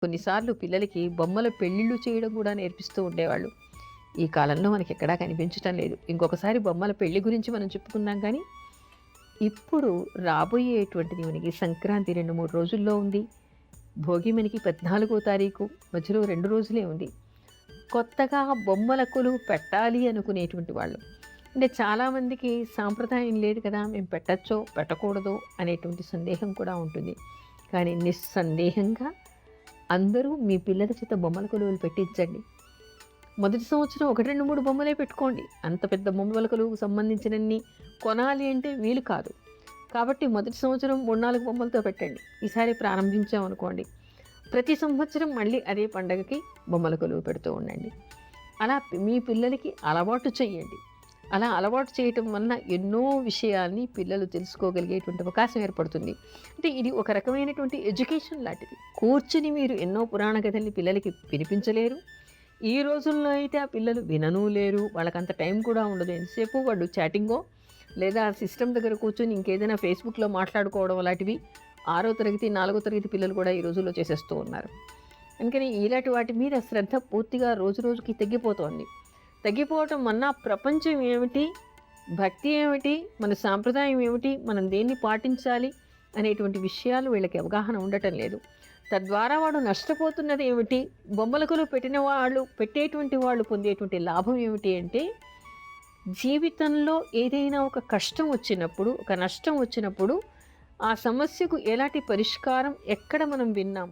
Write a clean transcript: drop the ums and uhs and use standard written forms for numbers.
కొన్నిసార్లు పిల్లలకి బొమ్మల పెళ్ళిళ్ళు చేయడం కూడా నేర్పిస్తూ ఉండేవాళ్ళు. ఈ కాలంలో మనకెక్కడా కనిపించటం లేదు. ఇంకొకసారి బొమ్మల పెళ్లి గురించి మనం చెప్పుకుందాం కానీ, ఇప్పుడు రాబోయేటువంటిది మనకి సంక్రాంతి 2, 3 రోజుల్లో ఉంది. భోగి మనకి 14వ తారీఖు. మధ్యలో 2 రోజులే ఉంది. కొత్తగా బొమ్మల కొలువు పెట్టాలి అనుకునేటువంటి వాళ్ళు. అంటే చాలామందికి సాంప్రదాయం లేదు కదా! మేము పెట్టచ్చో, పెట్టకూడదో అనేటువంటి సందేహం కూడా ఉంటుంది. కానీ నిస్సందేహంగా అందరూ మీ పిల్లల చేత బొమ్మల కొలువులు పెట్టించండి. మొదటి సంవత్సరం 1, 2, 3 బొమ్మలే పెట్టుకోండి. అంత పెద్ద బొమ్మల కొలువుకు సంబంధించినన్ని కొనాలి అంటే వీలు కాదు. కాబట్టి మొదటి సంవత్సరం 3, 4 బొమ్మలతో పెట్టండి. ఈసారి ప్రారంభించామనుకోండి, ప్రతి సంవత్సరం మళ్ళీ అదే పండగకి బొమ్మల కొలువు పెడుతూ ఉండండి. అలా మీ పిల్లలకి అలవాటు చేయండి. అలా అలవాటు చేయటం వలన ఎన్నో విషయాల్ని పిల్లలు తెలుసుకోగలిగేటువంటి అవకాశం ఏర్పడుతుంది. అంటే ఇది ఒక రకమైనటువంటి ఎడ్యుకేషన్ లాంటిది. కూర్చుని మీరు ఎన్నో పురాణ కథల్ని పిల్లలకి వినిపించలేరు. ఈ రోజుల్లో అయితే ఆ పిల్లలు విననూ లేరు. వాళ్ళకంత టైం కూడా ఉండదు. ఎంతసేపు వాళ్ళు చాటింగో లేదా సిస్టమ్ దగ్గర కూర్చొని ఇంకేదైనా ఫేస్బుక్లో మాట్లాడుకోవడం లాంటివి 6వ తరగతి 4వ తరగతి పిల్లలు కూడా ఈ రోజుల్లో చేసేస్తూ ఉన్నారు. అందుకని ఇలాంటి వాటి మీద శ్రద్ధ పూర్తిగా రోజు రోజుకి తగ్గిపోతోంది. తగ్గిపోవటం వలన ప్రపంచం ఏమిటి, భక్తి ఏమిటి, మన సాంప్రదాయం ఏమిటి, మనం దేన్ని పాటించాలి అనేటువంటి విషయాలు వీళ్ళకి అవగాహన ఉండటం లేదు. తద్వారా వాడు నష్టపోతున్నది ఏమిటి, బొమ్మలకులు పెట్టేటువంటి వాళ్ళు పొందేటువంటి లాభం ఏమిటి అంటే, జీవితంలో ఏదైనా ఒక కష్టం వచ్చినప్పుడు, ఒక నష్టం వచ్చినప్పుడు ఆ సమస్యకు ఎలాంటి పరిష్కారం ఎక్కడ మనం విన్నాము,